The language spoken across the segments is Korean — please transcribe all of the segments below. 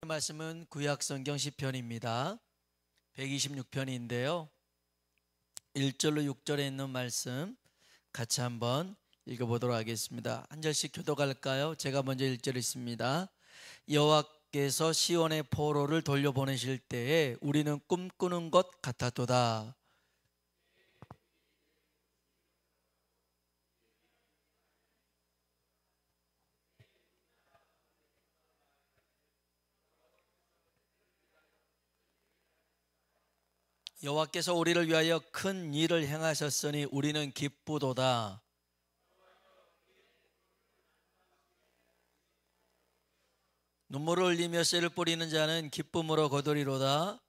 말씀은 구약성경 시편입니다. 126편인데요. 1절로 6절에 있는 말씀 같이 한번 읽어보도록 하겠습니다. 한 절씩 교독할까요? 제가 먼저 1절 읽습니다. 여호와께서 시온의 포로를 돌려보내실 때에 우리는 꿈꾸는 것 같았도다. 여호와께서 우리를 위하여 큰 일을 행하셨으니 우리는 기쁘도다. 눈물을 흘리며 씨를 뿌리는 자는 기쁨으로 거두리로다.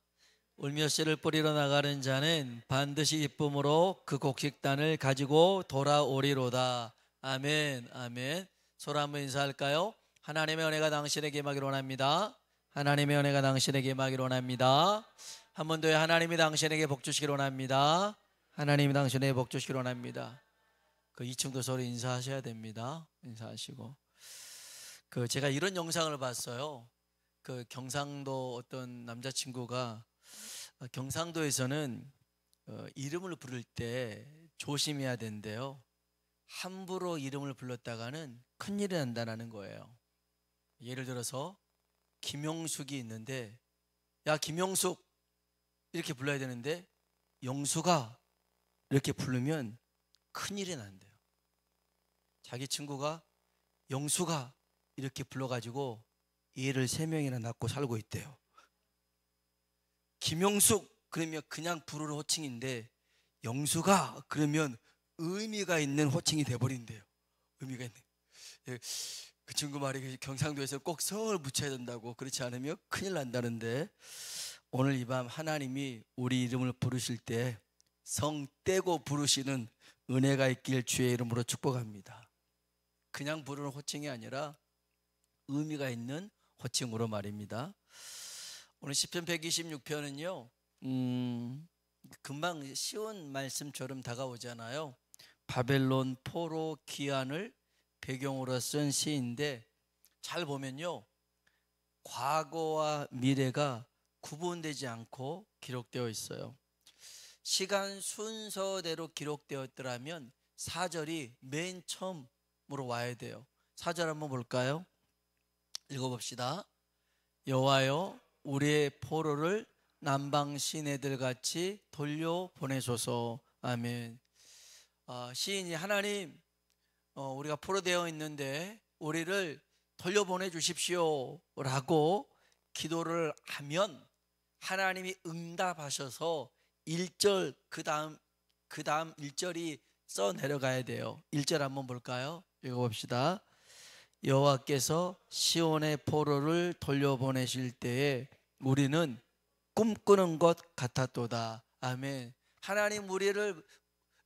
울며 씨를 뿌리러 나가는 자는 반드시 기쁨으로 그 곡식단을 가지고 돌아오리로다. 아멘. 아멘. 서로 한번 인사할까요? 하나님의 은혜가 당신에게 임하기를 원합니다. 하나님의 은혜가 당신에게 임하기를 원합니다. 한 번 더 하나님이 당신에게 복 주시기를 원합니다. 하나님이 당신에게 복 주시기를 원합니다. 그 2층도 서로 인사하셔야 됩니다. 인사하시고. 제가 이런 영상을 봤어요. 경상도 어떤 남자친구가 경상도에서는 이름을 부를 때 조심해야 된대요. 함부로 이름을 불렀다가는 큰일이 난다는 거예요. 예를 들어서 김용숙이 있는데, 야 김용숙 이렇게 불러야 되는데 영수가 이렇게 부르면 큰일이 난대요. 자기 친구가 영수가 이렇게 불러가지고 애를 3명이나 낳고 살고 있대요. 김영숙 그러면 그냥 부르는 호칭인데 영수가 그러면 의미가 있는 호칭이 돼버린대요. 의미가 있는. 그 친구 말이 경상도에서 꼭 성을 붙여야 된다고, 그렇지 않으면 큰일 난다는데, 오늘 이 밤 하나님이 우리 이름을 부르실 때 성 떼고 부르시는 은혜가 있길 주의 이름으로 축복합니다. 그냥 부르는 호칭이 아니라 의미가 있는 호칭으로 말입니다. 오늘 시편 126편은요 금방 쉬운 말씀처럼 다가오잖아요. 바벨론 포로 귀환을 배경으로 쓴 시인데, 잘 보면요 과거와 미래가 구분되지 않고 기록되어 있어요. 시간 순서대로 기록되었더라면 4절이 맨 처음으로 와야 돼요. 4절 한번 볼까요? 읽어봅시다. 여호와여 우리의 포로를 남방 시내들 같이 돌려보내소서. 아멘. 시인이 하나님, 우리가 포로되어 있는데 우리를 돌려보내 주십시오 라고 기도를 하면 하나님이 응답하셔서 1절 그 다음 1절이 써 내려가야 돼요. 1절 한번 볼까요? 읽어봅시다. 여호와께서 시온의 포로를 돌려보내실 때에 우리는 꿈꾸는 것 같았도다. 아멘. 하나님 우리를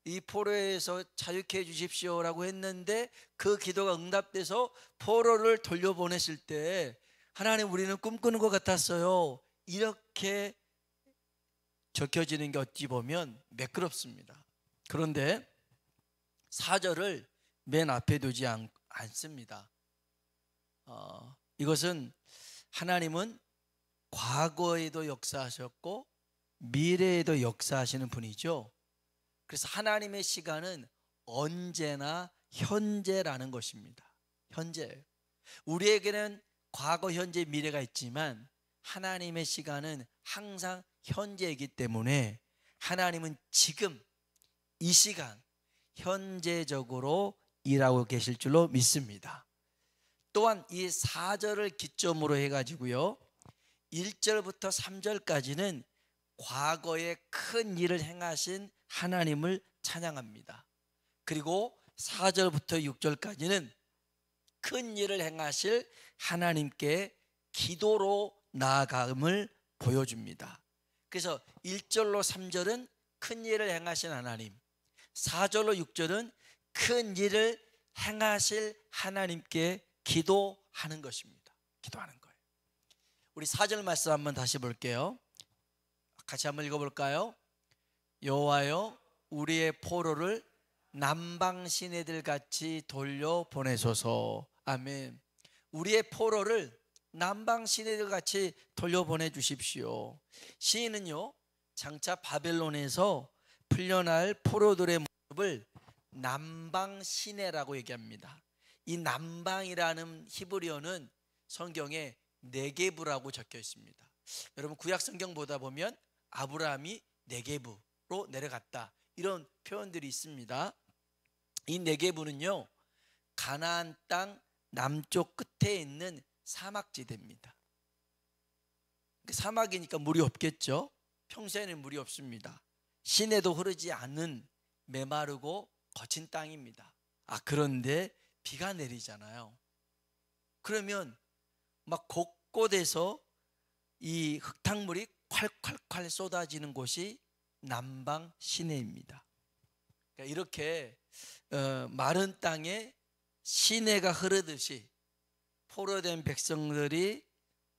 이 포로에서 자유케 해 주십시오라고 했는데 그 기도가 응답돼서 포로를 돌려보내실 때 하나님 우리는 꿈꾸는 것 같았어요. 이렇게 적혀지는 게 어찌 보면 매끄럽습니다. 그런데 4절을 맨 앞에 두지 않습니다. 이것은 하나님은 과거에도 역사하셨고 미래에도 역사하시는 분이죠. 그래서 하나님의 시간은 언제나 현재라는 것입니다. 현재예요. 우리에게는 과거, 현재, 미래가 있지만 하나님의 시간은 항상 현재이기 때문에 하나님은 지금 이 시간 현재적으로 일하고 계실 줄로 믿습니다. 또한 이 4절을 기점으로 해가지고요 1절부터 3절까지는 과거에 큰 일을 행하신 하나님을 찬양합니다. 그리고 4절부터 6절까지는 큰 일을 행하실 하나님께 기도로 나아감을 보여줍니다. 그래서 1절로 3절은 큰 일을 행하신 하나님, 4절로 6절은 큰 일을 행하실 하나님께 기도하는 것입니다. 기도하는 거예요. 우리 4절 말씀 한번 다시 볼게요. 같이 한번 읽어볼까요? 여호와여 우리의 포로를 남방 시내들 같이 돌려보내소서. 아멘. 우리의 포로를 남방 시내들 같이 돌려보내 주십시오. 시인은요, 장차 바벨론에서 풀려날 포로들의 모습을 남방 시내라고 얘기합니다. 이 남방이라는 히브리어는 성경에 네게브라고 적혀 있습니다. 여러분 구약 성경 보다 보면 아브라함이 네게브로 내려갔다, 이런 표현들이 있습니다. 이 네게브는요, 가나안 땅 남쪽 끝에 있는 사막지대입니다. 사막이니까 물이 없겠죠. 평소에는 물이 없습니다. 시내도 흐르지 않는 메마르고 거친 땅입니다. 그런데 비가 내리잖아요. 그러면 막 곳곳에서 이 흙탕물이 콸콸콸 쏟아지는 곳이 남방 시내입니다. 그러니까 이렇게 마른 땅에 시내가 흐르듯이 포로된 백성들이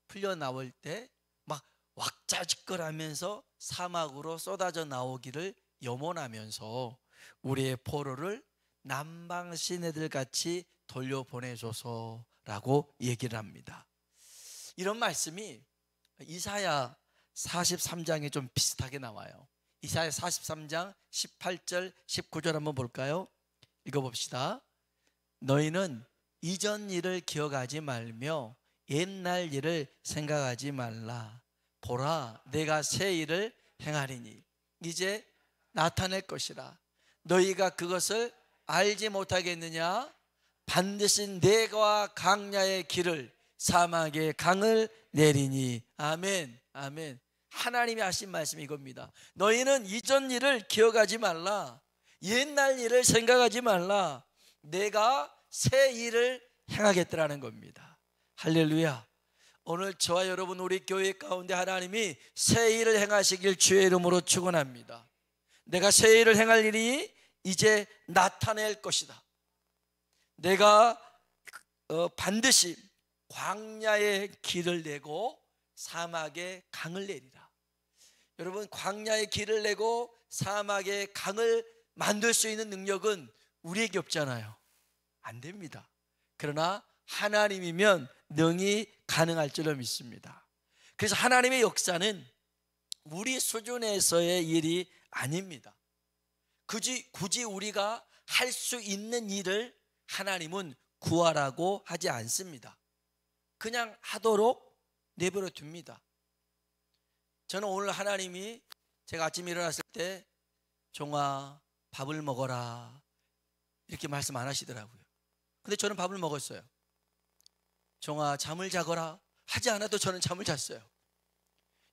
풀려 나올 때 막 왁자지껄하면서 사막으로 쏟아져 나오기를 염원하면서 우리의 포로를 남방 시내들 같이 돌려보내소서라고 얘기를 합니다. 이런 말씀이 이사야 43장에 좀 비슷하게 나와요. 이사야 43장 18절 19절 한번 볼까요? 읽어봅시다. 너희는 이전 일을 기억하지 말며 옛날 일을 생각하지 말라. 보라, 내가 새 일을 행하리니 이제 나타낼 것이라. 너희가 그것을 알지 못하겠느냐? 반드시 내가 강야의 길을 사막의 강을 내리니. 아멘, 아멘. 하나님이 하신 말씀이 이겁니다. 너희는 이전 일을 기억하지 말라. 옛날 일을 생각하지 말라. 내가 새 일을 행하겠다라는 겁니다. 할렐루야. 오늘 저와 여러분 우리 교회 가운데 하나님이 새 일을 행하시길 주의 이름으로 축원합니다. 내가 새 일을 행할 일이 이제 나타낼 것이다. 내가 반드시 광야의 길을 내고 사막의 강을 내리라. 여러분, 광야의 길을 내고 사막의 강을 만들 수 있는 능력은 우리에게 없잖아요. 안 됩니다. 그러나 하나님이면 능히 가능할 줄로 믿습니다. 그래서 하나님의 역사는 우리 수준에서의 일이 아닙니다. 굳이 우리가 할 수 있는 일을 하나님은 구하라고 하지 않습니다. 그냥 하도록 내버려 둡니다. 저는 오늘 하나님이 제가 아침에 일어났을 때 종아 밥을 먹어라 이렇게 말씀 안 하시더라고요. 근데 저는 밥을 먹었어요. 종아 잠을 자거라 하지 않아도 저는 잠을 잤어요.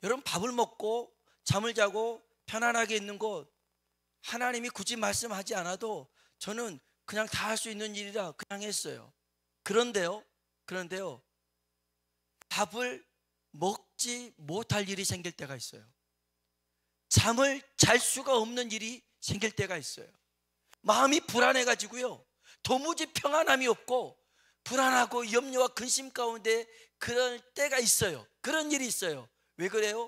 여러분, 밥을 먹고 잠을 자고 편안하게 있는 곳, 하나님이 굳이 말씀하지 않아도 저는 그냥 다 할 수 있는 일이라 그냥 했어요. 그런데요, 밥을 먹지 못할 일이 생길 때가 있어요. 잠을 잘 수가 없는 일이 생길 때가 있어요. 마음이 불안해가지고요, 도무지 평안함이 없고 불안하고 염려와 근심 가운데 그럴 때가 있어요. 그런 일이 있어요. 왜 그래요?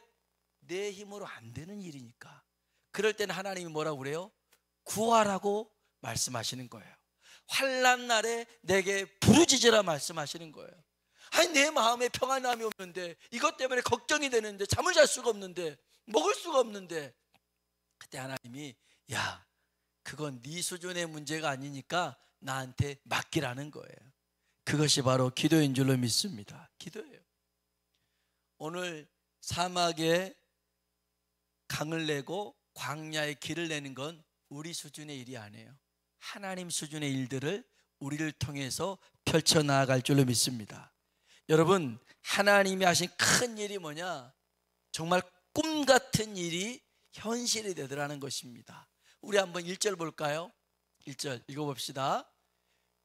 내 힘으로 안 되는 일이니까. 그럴 때는 하나님이 뭐라고 그래요? 구하라고 말씀하시는 거예요. 환난 날에 내게 부르짖으라 말씀하시는 거예요. 아니, 내 마음에 평안함이 없는데, 이것 때문에 걱정이 되는데, 잠을 잘 수가 없는데, 먹을 수가 없는데, 그때 하나님이 야, 그건 네 수준의 문제가 아니니까 나한테 맡기라는 거예요. 그것이 바로 기도인 줄로 믿습니다. 기도예요. 오늘 사막에 강을 내고 광야의 길을 내는 건 우리 수준의 일이 아니에요. 하나님 수준의 일들을 우리를 통해서 펼쳐나갈 줄로 믿습니다. 여러분, 하나님이 하신 큰 일이 뭐냐? 정말 꿈 같은 일이 현실이 되더라는 것입니다. 우리 한번 1절 볼까요? 1절 읽어봅시다.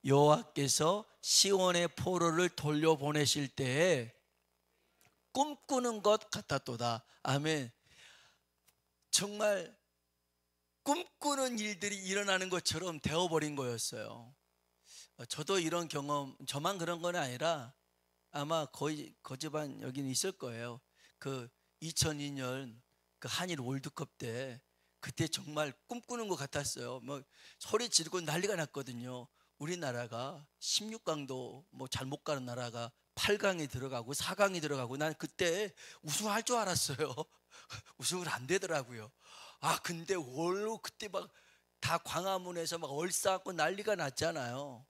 여호와께서 시온의 포로를 돌려보내실 때에 꿈꾸는 것 같았도다. 아멘. 정말 꿈꾸는 일들이 일어나는 것처럼 되어버린 거였어요. 저도 이런 경험, 저만 그런 건 아니라 아마 거의 거집안 여기는 있을 거예요. 그 2002년 그 한일 월드컵 때 그때 정말 꿈꾸는 것 같았어요. 뭐 소리 지르고 난리가 났거든요. 우리나라가 16강도 뭐 잘 못 가는 나라가 8강에 들어가고 4강에 들어가고 난 그때 우승할 줄 알았어요. 우승을 안 되더라고요. 근데 원로 그때 막 다 광화문에서 막 얼싸고 난리가 났잖아요.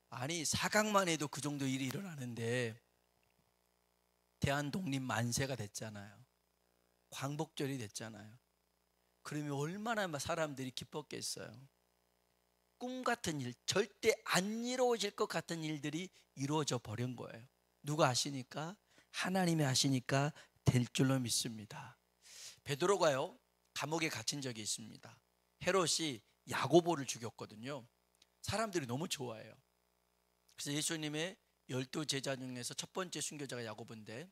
아니 4강만 해도 그 정도 일이 일어나는데 대한독립 만세가 됐잖아요. 광복절이 됐잖아요. 그러면 얼마나 사람들이 기뻤겠어요. 꿈 같은 일, 절대 안 이루어질 것 같은 일들이 이루어져 버린 거예요. 누가 하시니까? 하나님이 하시니까 될 줄로 믿습니다. 베드로가요, 감옥에 갇힌 적이 있습니다. 헤롯이 야고보를 죽였거든요. 사람들이 너무 좋아해요. 그래서 예수님의 12 제자 중에서 첫 번째 순교자가 야고보인데,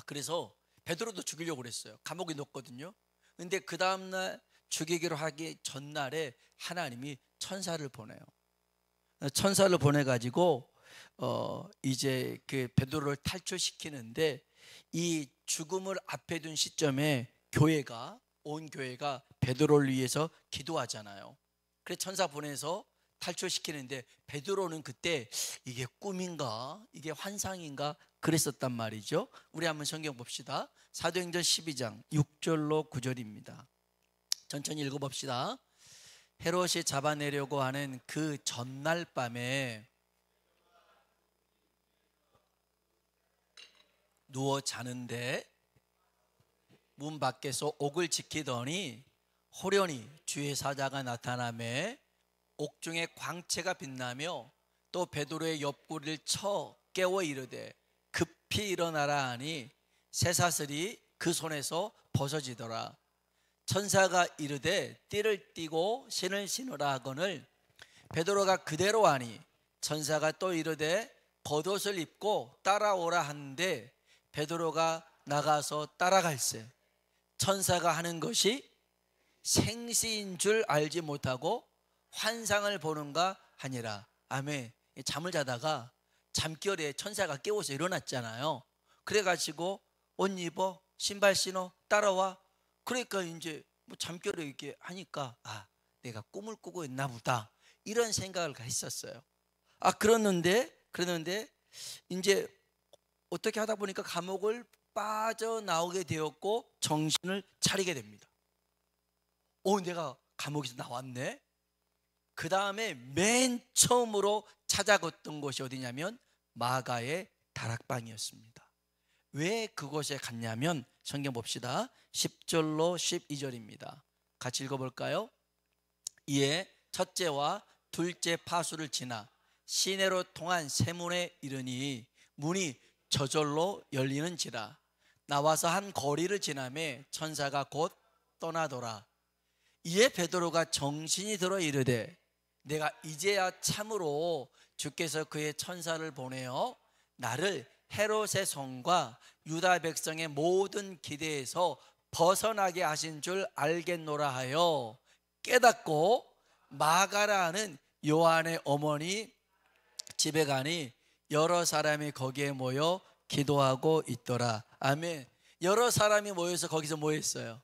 그래서 베드로도 죽이려고 그랬어요. 감옥에 넣었거든요. 근데 그 다음날 죽이기로 하기 전날에 하나님이 천사를 보내요. 천사를 보내가지고 이제 그 베드로를 탈출시키는데, 이 죽음을 앞에 둔 시점에 온 교회가 베드로를 위해서 기도하잖아요. 그래서 천사 보내서 탈출시키는데 베드로는 그때 이게 꿈인가 이게 환상인가 그랬었단 말이죠. 우리 한번 성경 봅시다. 사도행전 12장 6절로 9절입니다. 천천히 읽어봅시다. 헤롯이 잡아내려고 하는 그 전날 밤에 누워 자는데 문 밖에서 옥을 지키더니 호련히 주의 사자가 나타나매 옥중에 광채가 빛나며 또 베드로의 옆구리를 쳐 깨워 이르되 급히 일어나라 하니 쇠사슬이 그 손에서 벗어지더라. 천사가 이르되 띠를 띠고 신을 신으라 하거늘 베드로가 그대로 하니 천사가 또 이르되 겉옷을 입고 따라오라 하는데 베드로가 나가서 따라갈세. 천사가 하는 것이 생시인 줄 알지 못하고 환상을 보는가 하니라. 아멘. 잠을 자다가 잠결에 천사가 깨워서 일어났잖아요. 그래가지고 옷 입어, 신발 신어, 따라와. 그러니까 이제 잠결에 이렇게 하니까 내가 꿈을 꾸고 있나 보다 이런 생각을 했었어요. 그랬는데 이제 어떻게 하다 보니까 감옥을 빠져나오게 되었고 정신을 차리게 됩니다. 내가 감옥에서 나왔네. 그 다음에 맨 처음으로 찾아갔던 곳이 어디냐면 마가의 다락방이었습니다. 왜 그곳에 갔냐면 성경 봅시다. 10절로 12절입니다. 같이 읽어볼까요? 이에 첫째와 둘째 파수를 지나 시내로 통한 세문에 이르니 문이 저절로 열리는지라. 나와서 한 거리를 지나매 천사가 곧 떠나더라. 이에 베드로가 정신이 들어 이르되 내가 이제야 참으로 주께서 그의 천사를 보내어 나를 헤롯의 성과 유다 백성의 모든 기대에서 벗어나게 하신 줄 알겠노라 하여 깨닫고 마가라 하는 요한의 어머니 집에 가니 여러 사람이 거기에 모여 기도하고 있더라. 아멘. 여러 사람이 모여서 거기서 뭐 했어요?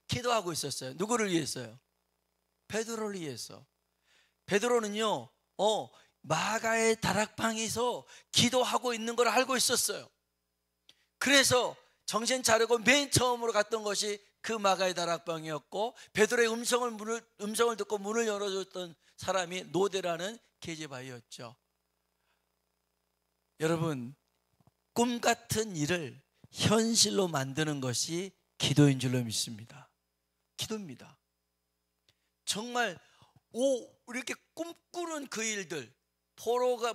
기도하고 있었어요. 누구를 위해서요? 베드로를 위해서. 베드로는요 마가의 다락방에서 기도하고 있는 걸 알고 있었어요. 그래서 정신 차리고 맨 처음으로 갔던 것이 그 마가의 다락방이었고, 베드로의 음성을 듣고 문을 열어줬던 사람이 노대라는 계집아이였죠. 여러분, 꿈 같은 일을 현실로 만드는 것이 기도인 줄로 믿습니다. 기도입니다. 정말 이렇게 꿈꾸는 그 일들,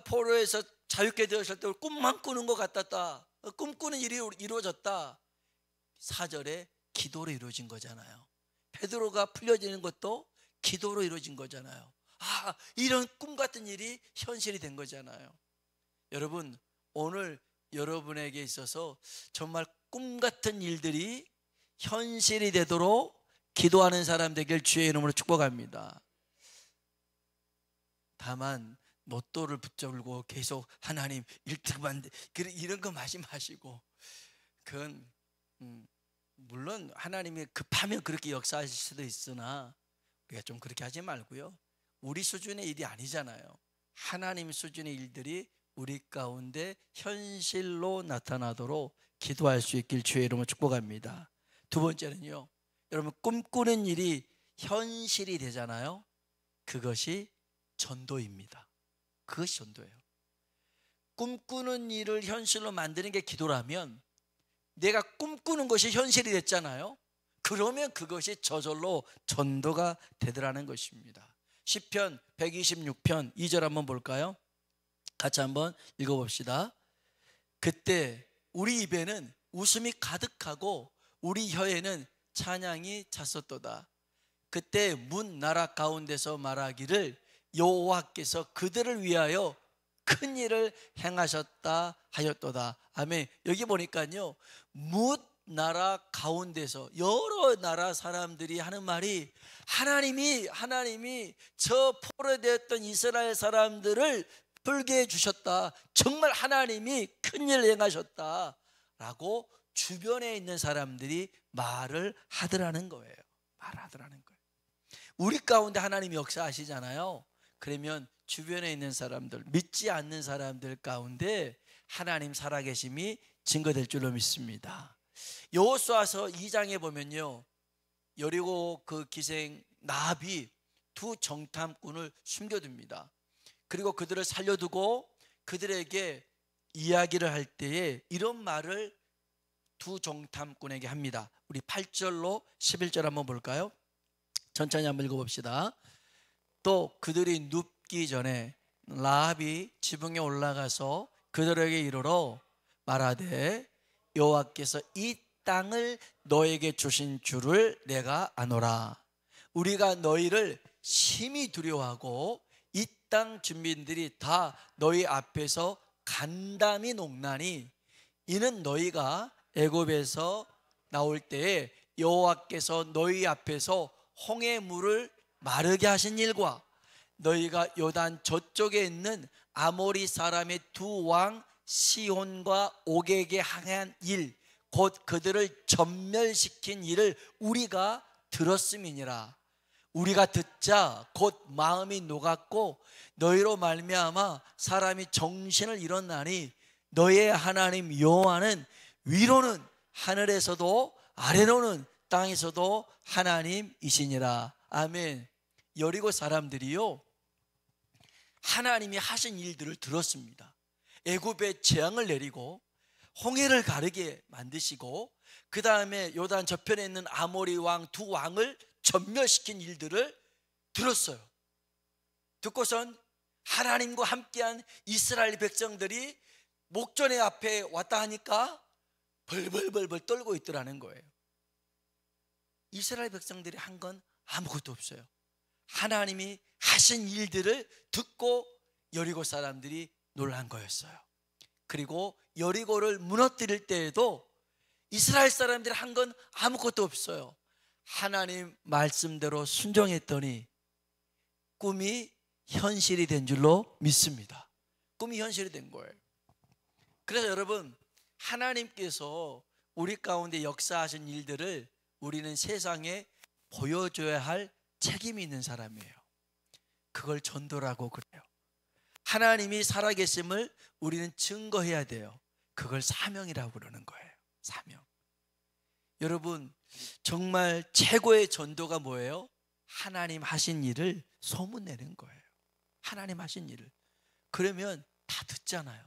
포로에서 자유케 되었을 때 꿈만 꾸는 것 같았다, 꿈꾸는 일이 이루어졌다. 4절에 기도로 이루어진 거잖아요. 베드로가 풀려지는 것도 기도로 이루어진 거잖아요. 이런 꿈 같은 일이 현실이 된 거잖아요. 여러분, 오늘 여러분에게 있어서 정말 꿈 같은 일들이 현실이 되도록 기도하는 사람 되길 주의 이름으로 축복합니다. 다만 로또를 붙잡고 계속 하나님 1등만 이런 거 마시고, 그건 물론 하나님이 급하면 그렇게 역사하실 수도 있으나 우리가 좀 그렇게 하지 말고요. 우리 수준의 일이 아니잖아요. 하나님 수준의 일들이 우리 가운데 현실로 나타나도록 기도할 수 있길 주의 이름으로 축복합니다. 두 번째는요, 여러분 꿈꾸는 일이 현실이 되잖아요. 그것이 전도입니다. 그것이 전도예요. 꿈꾸는 일을 현실로 만드는 게 기도라면 내가 꿈꾸는 것이 현실이 됐잖아요. 그러면 그것이 저절로 전도가 되더라는 것입니다. 시편 126편 2절 한번 볼까요? 같이 한번 읽어봅시다. 그때 우리 입에는 웃음이 가득하고 우리 혀에는 찬양이 찼었도다. 그때 문 나라 가운데서 말하기를 여호와께서 그들을 위하여 큰 일을 행하셨다 하였도다. 아멘. 여기 보니까요, 문 나라 가운데서 여러 나라 사람들이 하는 말이 하나님이 저 포로되었던 이스라엘 사람들을 풀게 해주셨다. 정말 하나님이 큰 일을 행하셨다 라고 주변에 있는 사람들이 말을 하더라는 거예요. 말하더라는 거예요. 우리 가운데 하나님이 역사하시잖아요. 그러면 주변에 있는 사람들, 믿지 않는 사람들 가운데 하나님 살아계심이 증거될 줄로 믿습니다. 여호수아서 2장에 보면요, 여리고 그 기생 나합이 두 정탐꾼을 숨겨둡니다. 그리고 그들을 살려두고 그들에게 이야기를 할 때에 이런 말을 두 정탐꾼에게 합니다. 우리 8절로 11절 한번 볼까요? 천천히 한번 읽어봅시다. 또 그들이 눕기 전에 라합이 지붕에 올라가서 그들에게 이르러 말하되 여호와께서 이 땅을 너에게 주신 줄을 내가 아노라. 우리가 너희를 심히 두려워하고 이 땅 주민들이 다 너희 앞에서 간담이 녹나니 이는 너희가 애굽에서 나올 때에 여호와께서 너희 앞에서 홍해 물을 마르게 하신 일과 너희가 요단 저쪽에 있는 아모리 사람의 두 왕 시혼과 옥에게 항한 일, 곧 그들을 전멸시킨 일을 우리가 들었음이니라. 우리가 듣자 곧 마음이 녹았고 너희로 말미암아 사람이 정신을 잃었나니 너희의 하나님 여호와는 위로는 하늘에서도 아래로는 땅에서도 하나님이시니라. 아멘. 여리고 사람들이요, 하나님이 하신 일들을 들었습니다. 애굽에 재앙을 내리고 홍해를 가르게 만드시고 그 다음에 요단 저편에 있는 아모리 왕 두 왕을 전멸시킨 일들을 들었어요. 듣고선 하나님과 함께한 이스라엘 백성들이 목전의 앞에 왔다 하니까 벌벌벌벌 떨고 있더라는 거예요. 이스라엘 백성들이 한 건 아무것도 없어요. 하나님이 하신 일들을 듣고 여리고 사람들이 놀란 거였어요. 그리고 여리고를 무너뜨릴 때에도 이스라엘 사람들이 한 건 아무것도 없어요. 하나님 말씀대로 순종했더니 꿈이 현실이 된 줄로 믿습니다. 꿈이 현실이 된 거예요. 그래서 여러분, 하나님께서 우리 가운데 역사하신 일들을 우리는 세상에 보여줘야 할 책임이 있는 사람이에요. 그걸 전도라고 그래요. 하나님이 살아계심을 우리는 증거해야 돼요. 그걸 사명이라고 그러는 거예요. 사명. 여러분, 정말 최고의 전도가 뭐예요? 하나님 하신 일을 소문내는 거예요. 하나님 하신 일을. 그러면 다 듣잖아요.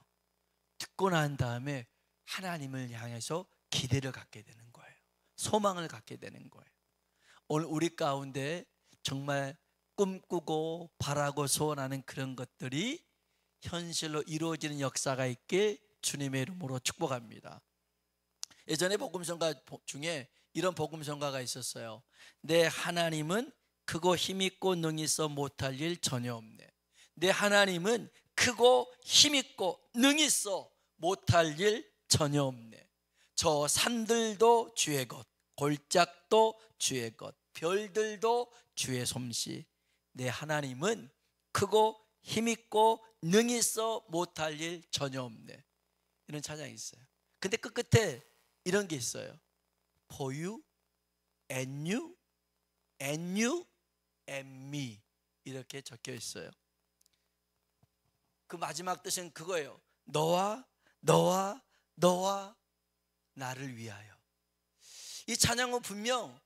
듣고 난 다음에 하나님을 향해서 기대를 갖게 되는 거예요. 소망을 갖게 되는 거예요. 오늘 우리 가운데 정말 꿈꾸고 바라고 소원하는 그런 것들이 현실로 이루어지는 역사가 있길 주님의 이름으로 축복합니다. 예전에 복음성가 중에 이런 복음성가가 있었어요. 내 하나님은 크고 힘있고 능있어 못할 일 전혀 없네. 내 하나님은 크고 힘있고 능있어 못할 일 전혀 없네. 저 산들도 주의 것, 골짜기도 주의 것, 별들도 주의 솜씨. 내 하나님은 크고 힘있고 능있어 못할 일 전혀 없네. 이런 찬양이 있어요. 근데 끝에 이런 게 있어요. For you and you and you and me 이렇게 적혀 있어요. 그 마지막 뜻은 그거예요. 너와 나를 위하여. 이 찬양은 분명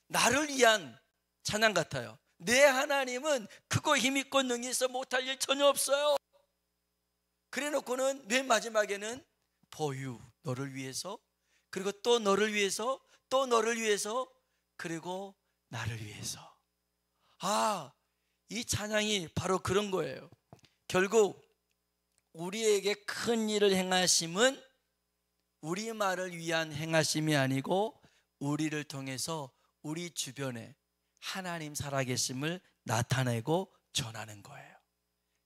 나를 위한 찬양 같아요. 내 하나님은 크고 힘있고 능히 있어 못할 일 전혀 없어요. 그래 놓고는 맨 마지막에는 for you, 너를 위해서, 그리고 또 너를 위해서, 또 너를 위해서, 그리고 나를 위해서. 이 찬양이 바로 그런 거예요. 결국 우리에게 큰 일을 행하심은 우리만을 위한 행하심이 아니고 우리를 통해서 우리 주변에 하나님 살아계심을 나타내고 전하는 거예요.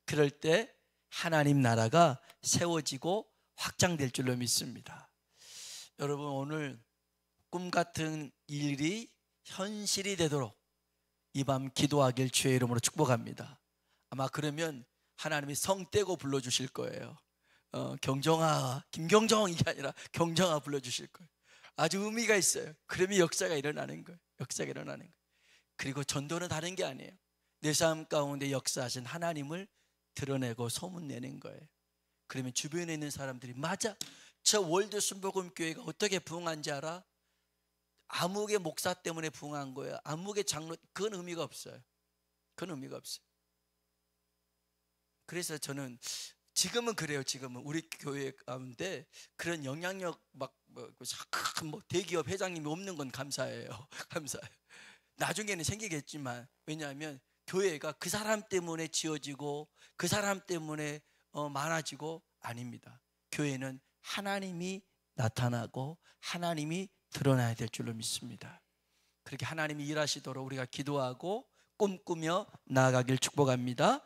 그럴 때 하나님 나라가 세워지고 확장될 줄로 믿습니다. 여러분, 오늘 꿈 같은 일이 현실이 되도록 이 밤 기도하길 주의 이름으로 축복합니다. 아마 그러면 하나님이 성 떼고 불러주실 거예요. 경정아, 김경정 이게 아니라 경정아 불러주실 거예요. 아주 의미가 있어요. 그러면 역사가 일어나는 거예요. 역사가 일어나는 거예요. 그리고 전도는 다른 게 아니에요. 내 삶 가운데 역사하신 하나님을 드러내고 소문내는 거예요. 그러면 주변에 있는 사람들이 맞아, 저 월드 순복음교회가 어떻게 부흥한지 알아? 아무개 목사 때문에 부흥한 거야. 아무개 장로, 그건 의미가 없어요. 그건 의미가 없어요. 그래서 저는 지금은 그래요. 지금은 우리 교회 가운데 그런 영향력 뭐 대기업 회장님이 없는 건 감사해요. 감사해요. 나중에는 생기겠지만, 왜냐하면 교회가 그 사람 때문에 지어지고 그 사람 때문에 많아지고 아닙니다. 교회는 하나님이 나타나고 하나님이 드러나야 될 줄로 믿습니다. 그렇게 하나님이 일하시도록 우리가 기도하고 꿈꾸며 나아가길 축복합니다.